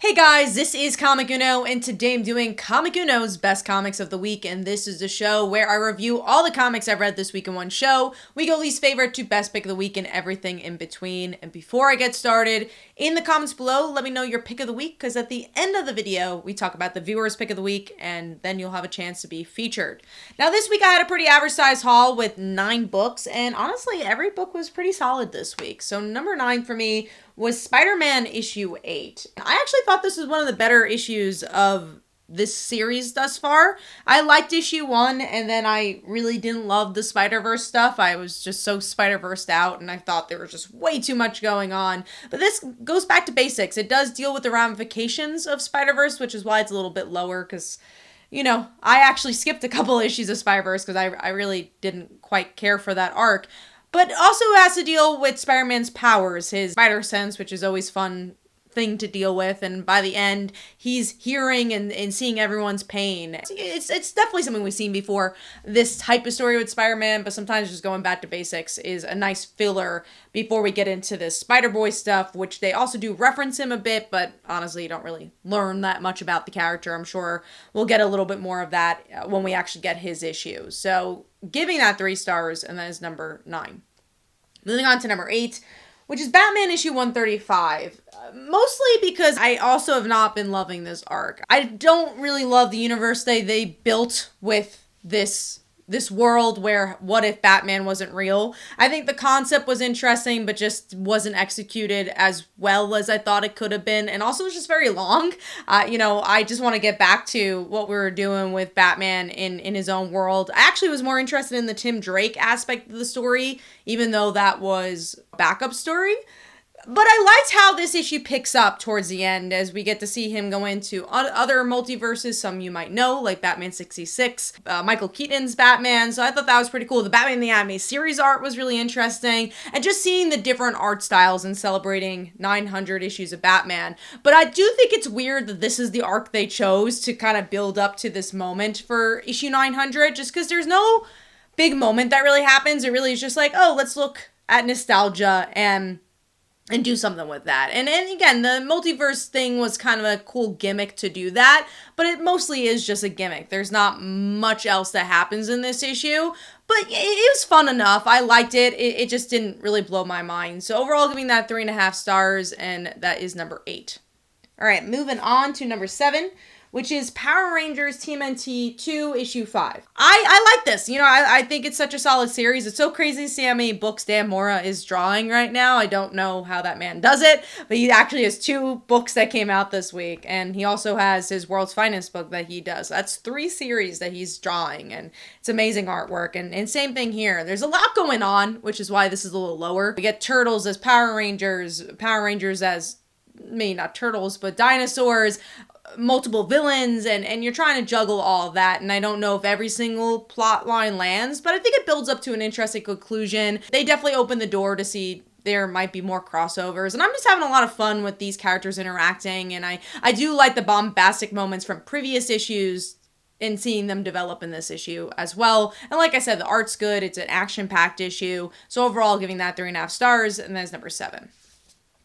Hey guys, this is Comic Uno, and today I'm doing Comic Uno's Best Comics of the Week, and this is the show where I review all the comics I've read this week in one show. We go least favorite to best pick of the week and everything in between. And before I get started, in the comments below, let me know your pick of the week, because at the end of the video, we talk about the viewer's pick of the week, and then you'll have a chance to be featured. Now this week I had a pretty average size haul with 9 books, and honestly, every book was pretty solid this week. So number 9 for me was SpiderMan issue 8. I actually thought this was one of the better issues of this series thus far. I liked issue 1, and then I really didn't love the Spider-Verse stuff. I was just so Spider-Versed out, and I thought there was just way too much going on. But this goes back to basics. It does deal with the ramifications of Spider-Verse, which is why it's a little bit lower, because, you know, I actually skipped a couple issues of Spider-Verse because I really didn't quite care for that arc. But also has to deal with Spider-Man's powers, his spider sense, which is always fun thing to deal with, and by the end he's hearing and seeing everyone's pain. It's definitely something we've seen before, this type of story with Spider-Man, but sometimes just going back to basics is a nice filler before we get into this Spider-Boy stuff, which they also do reference him a bit, but honestly you don't really learn that much about the character. I'm sure we'll get a little bit more of that when we actually get his issue. So giving that 3 stars, and that is number 9. Moving on to number 8, which is Batman issue 135. Mostly because I also have not been loving this arc. I don't really love the universe they built with this world where what if Batman wasn't real. I think the concept was interesting, but just wasn't executed as well as I thought it could have been. And also it's just very long. I just want to get back to what we were doing with Batman in his own world. I actually was more interested in the Tim Drake aspect of the story, even though that was a backup story. But I liked how this issue picks up towards the end as we get to see him go into other multiverses, some you might know, like Batman 66, Michael Keaton's Batman. So I thought that was pretty cool. The Batman the Anime series art was really interesting, and just seeing the different art styles and celebrating 900 issues of Batman. But I do think it's weird that this is the arc they chose to kind of build up to this moment for issue 900, just because there's no big moment that really happens. It really is just like, oh, let's look at nostalgia and do something with that. And again, the multiverse thing was kind of a cool gimmick to do that, but it mostly is just a gimmick. There's not much else that happens in this issue, but it was fun enough. I liked it. It just didn't really blow my mind. So overall, giving that 3.5 stars, and that is number 8. All right, moving on to number 7, which is Power Rangers TMNT 2, issue 5. I like this. I think it's such a solid series. It's so crazy to see how many books Dan Mora is drawing right now. I don't know how that man does it, but he actually has 2 books that came out this week, and he also has his World's Finest book that he does. That's 3 series that he's drawing, and it's amazing artwork. And same thing here. There's a lot going on, which is why this is a little lower. We get Turtles as Power Rangers as, maybe not turtles, but dinosaurs, multiple villains, and you're trying to juggle all of that, and I don't know if every single plot line lands, but I think it builds up to an interesting conclusion. They definitely open the door to see there might be more crossovers, and I'm just having a lot of fun with these characters interacting, and I do like the bombastic moments from previous issues and seeing them develop in this issue as well. And like I said, the art's good. It's an action-packed issue, so overall giving that 3.5 stars, and that's number 7.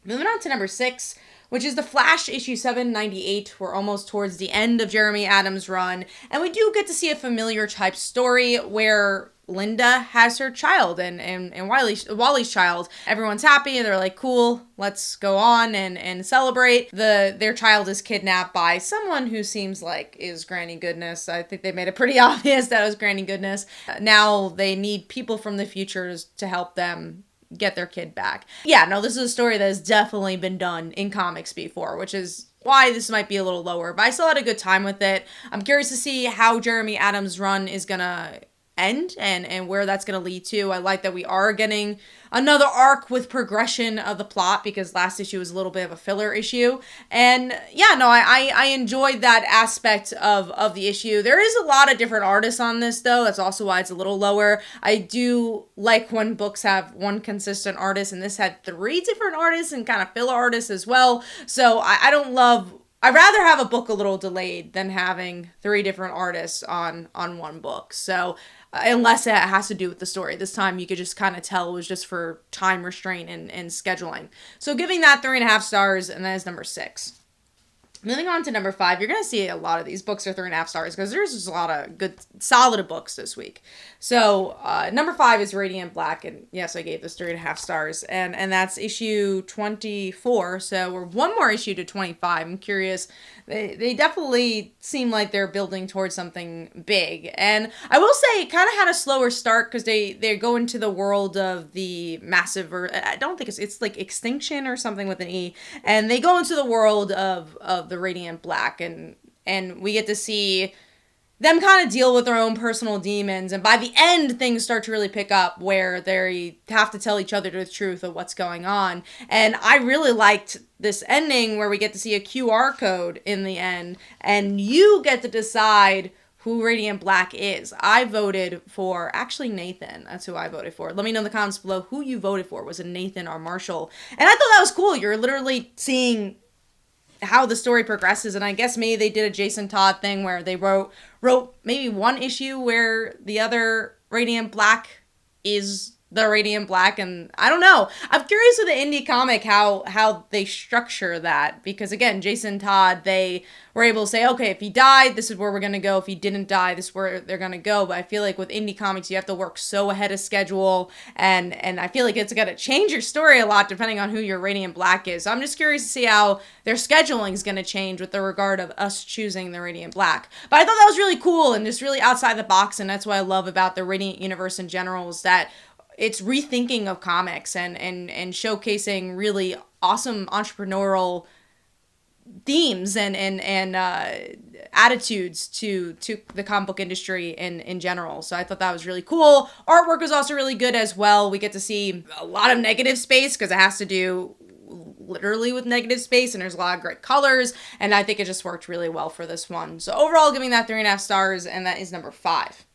Moving on to number 6, which is The Flash issue 798. We're almost towards the end of Jeremy Adams' run, and we do get to see a familiar type story where Linda has her child and Wally's child. Everyone's happy, and they're like, cool, let's go on and celebrate. Their child is kidnapped by someone who seems like is Granny Goodness. I think they made it pretty obvious that it was Granny Goodness. Now they need people from the future to help them get their kid back. Yeah, no, this is a story that has definitely been done in comics before, which is why this might be a little lower, but I still had a good time with it. I'm curious to see how Jeremy Adams' run is gonna end and where that's going to lead to. I like that we are getting another arc with progression of the plot, because last issue was a little bit of a filler issue. And yeah, no, I enjoyed that aspect of the issue. There is a lot of different artists on this, though. That's also why it's a little lower. I do like when books have one consistent artist, and this had 3 different artists and kind of filler artists as well. So I'd rather have a book a little delayed than having 3 different artists on one book. So unless it has to do with the story. This time you could just kind of tell it was just for time restraint and scheduling. So giving that 3.5 stars, and that is number 6. Moving on to number 5, you're going to see a lot of these books are 3.5 stars because there's just a lot of good, solid books this week. So number 5 is Radiant Black, and yes, I gave this 3.5 stars, and that's issue 24. So we're one more issue to 25. I'm curious. They definitely seem like they're building towards something big, and I will say it kind of had a slower start because they go into the world of the massive, or I don't think it's like Extinction or something with an E, and they go into the world of the Radiant Black, and we get to see them kind of deal with their own personal demons, and by the end things start to really pick up where they have to tell each other the truth of what's going on. And I really liked this ending where we get to see a QR code in the end, and you get to decide who Radiant Black is. I voted for, actually, Nathan. That's who I voted for. Let me know in the comments below who you voted for. Was it Nathan or Marshall? And I thought that was cool. You're literally seeing how the story progresses, and I guess maybe they did a Jason Todd thing where they wrote maybe one issue where the other Radiant Black is the Radiant Black, and I don't know. I'm curious with the indie comic how they structure that, because again, Jason Todd, they were able to say, okay, if he died, this is where we're gonna go. If he didn't die, this is where they're gonna go. But I feel like with indie comics, you have to work so ahead of schedule, and I feel like it's gonna change your story a lot depending on who your Radiant Black is. So I'm just curious to see how their scheduling is gonna change with the regard of us choosing the Radiant Black. But I thought that was really cool and just really outside the box, and that's what I love about the Radiant universe in general, is that it's rethinking of comics and showcasing really awesome entrepreneurial themes and attitudes to the comic book industry in general. So I thought that was really cool. Artwork was also really good as well. We get to see a lot of negative space because it has to do literally with negative space, and there's a lot of great colors, and I think it just worked really well for this one. So overall, giving that 3.5 stars, and that is number 5.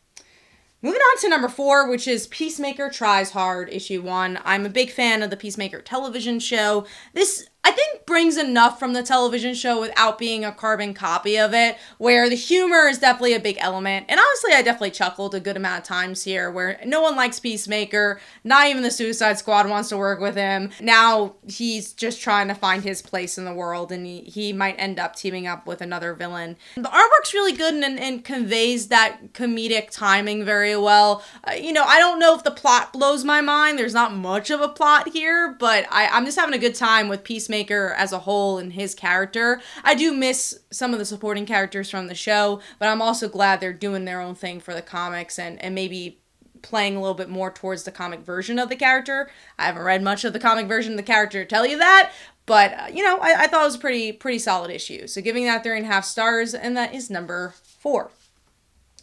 Moving on to number 4, which is Peacemaker Tries Hard, issue 1. I'm a big fan of the Peacemaker television show. This, I think, brings enough from the television show without being a carbon copy of it, where the humor is definitely a big element. And honestly, I definitely chuckled a good amount of times here, where no one likes Peacemaker, not even the Suicide Squad wants to work with him. Now he's just trying to find his place in the world, and he might end up teaming up with another villain. The artwork's really good and conveys that comedic timing very well. I don't know if the plot blows my mind. There's not much of a plot here, but I'm just having a good time with Peacemaker as a whole and his character. I do miss some of the supporting characters from the show, but I'm also glad they're doing their own thing for the comics and maybe playing a little bit more towards the comic version of the character. I haven't read much of the comic version of the character to tell you that, but I thought it was a pretty solid issue. So giving that 3.5 stars, and that is number 4.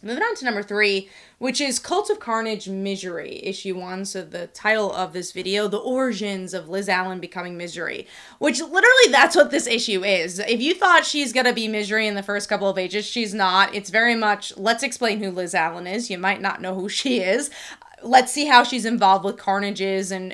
Moving on to number 3, which is Cult of Carnage Misery, issue 1. So the title of this video, The Origins of Liz Allan Becoming Misery, which literally that's what this issue is. If you thought she's going to be Misery in the first couple of pages, she's not. It's very much, let's explain who Liz Allan is. You might not know who she is. Let's see how she's involved with Carnages and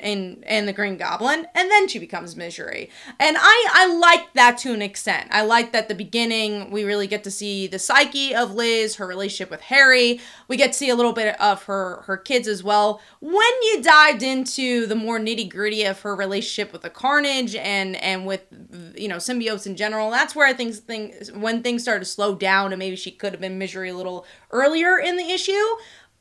the Green Goblin, and then she becomes Misery. And I like that to an extent. I like that at the beginning, we really get to see the psyche of Liz, her relationship with Harry. We get to see a little bit of her kids as well. When you dived into the more nitty-gritty of her relationship with the Carnage and with, symbiotes in general, that's where I think when things started to slow down, and maybe she could have been Misery a little earlier in the issue.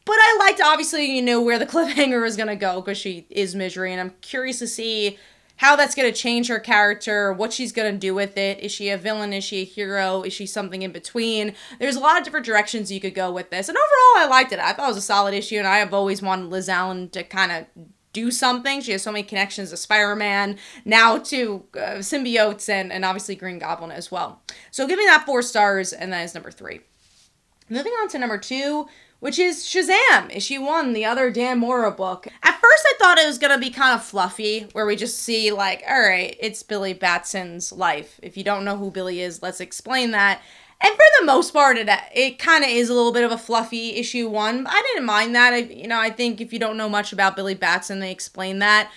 But I liked, obviously, where the cliffhanger is going to go, because she is Misery, and I'm curious to see how that's going to change her character, what she's going to do with it. Is she a villain? Is she a hero? Is she something in between? There's a lot of different directions you could go with this, and overall, I liked it. I thought it was a solid issue, and I have always wanted Liz Allan to kind of do something. She has so many connections to SpiderMan, now to symbiotes, and obviously Green Goblin as well. So giving that 4 stars, and that is number 3. Moving on to number 2, which is Shazam, issue 1, the other Dan Mora book. At first, I thought it was going to be kind of fluffy, where we just see, all right, it's Billy Batson's life. If you don't know who Billy is, let's explain that. And for the most part, it kind of is a little bit of a fluffy issue 1. I didn't mind that. I think if you don't know much about Billy Batson, they explain that.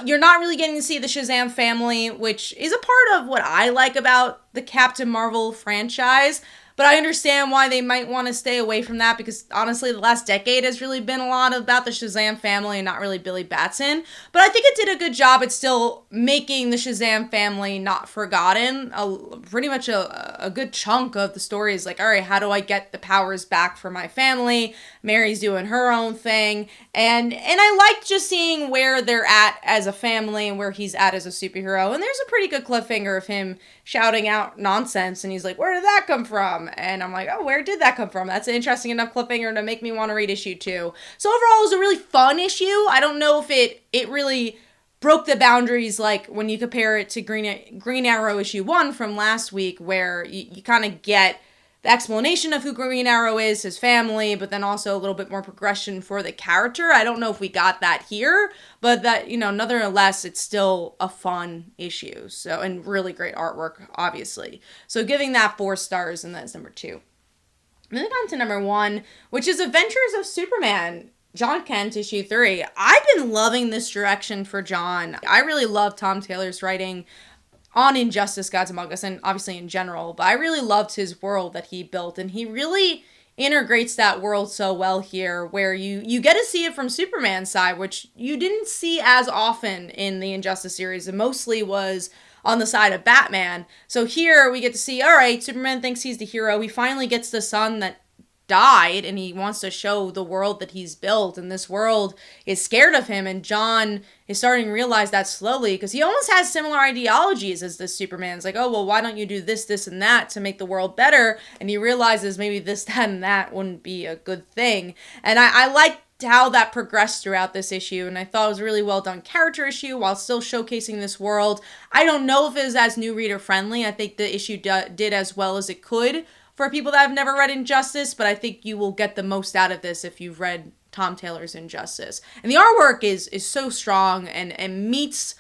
You're not really getting to see the Shazam family, which is a part of what I like about the Captain Marvel franchise. but I understand why they might want to stay away from that, because honestly, the last decade has really been a lot about the Shazam family and not really Billy Batson. But I think it did a good job at still making the Shazam family not forgotten. Pretty much a good chunk of the story is like, all right, how do I get the powers back for my family? Mary's doing her own thing, and I liked just seeing where they're at as a family and where he's at as a superhero. And there's a pretty good cliffhanger of him shouting out nonsense, and he's like, where did that come from? And I'm like, oh, where did that come from? That's an interesting enough cliffhanger to make me want to read issue 2. So overall, it was a really fun issue. I don't know if it really broke the boundaries, like when you compare it to Green Arrow issue 1 from last week, where you kind of get the explanation of who Green Arrow is, his family, but then also a little bit more progression for the character. I don't know if we got that here, but that, nonetheless, it's still a fun issue. So, and really great artwork, obviously. So giving that 4 stars, and that's number 2. Moving on to number 1, which is Adventures of Superman, John Kent, issue 3. I've been loving this direction for John. I really love Tom Taylor's writing on Injustice, Gods Among Us, and obviously in general, but I really loved his world that he built, and he really integrates that world so well here, where you get to see it from Superman's side, which you didn't see as often in the Injustice series. It mostly was on the side of Batman. So here we get to see, all right, Superman thinks he's the hero. He finally gets the son that died, and he wants to show the world that he's built, and this world is scared of him, and John is starting to realize that slowly, because he almost has similar ideologies as this Superman's like, oh, well, why don't you do this, this, and that to make the world better? And he realizes maybe this, that, and that wouldn't be a good thing. And I liked how that progressed throughout this issue, and I thought it was a really well done character issue while still showcasing this world. I don't know if it was as new reader friendly. I think the issue did as well as it could for people that have never read Injustice, but I think you will get the most out of this if you've read Tom Taylor's Injustice. And the artwork is so strong and meets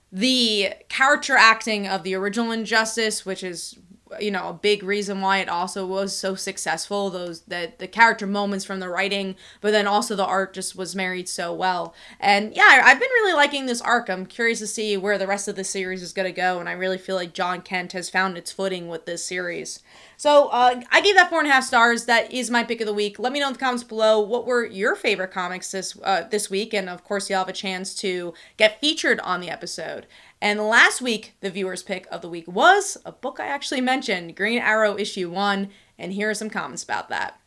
the character acting of the original Injustice, which is, a big reason why it also was so successful. The character moments from the writing, but then also the art just was married so well. And yeah, I've been really liking this arc. I'm curious to see where the rest of the series is going to go, and I really feel like John Kent has found its footing with this series. So I gave that 4.5 stars. That is my pick of the week. Let me know in the comments below what were your favorite comics this week, and of course you'll have a chance to get featured on the episode. And last week, the viewer's pick of the week was a book I actually mentioned, Green Arrow issue 1, and here are some comments about that.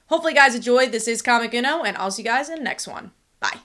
Hopefully you guys enjoyed. This is Comic Uno, and I'll see you guys in the next one. Bye.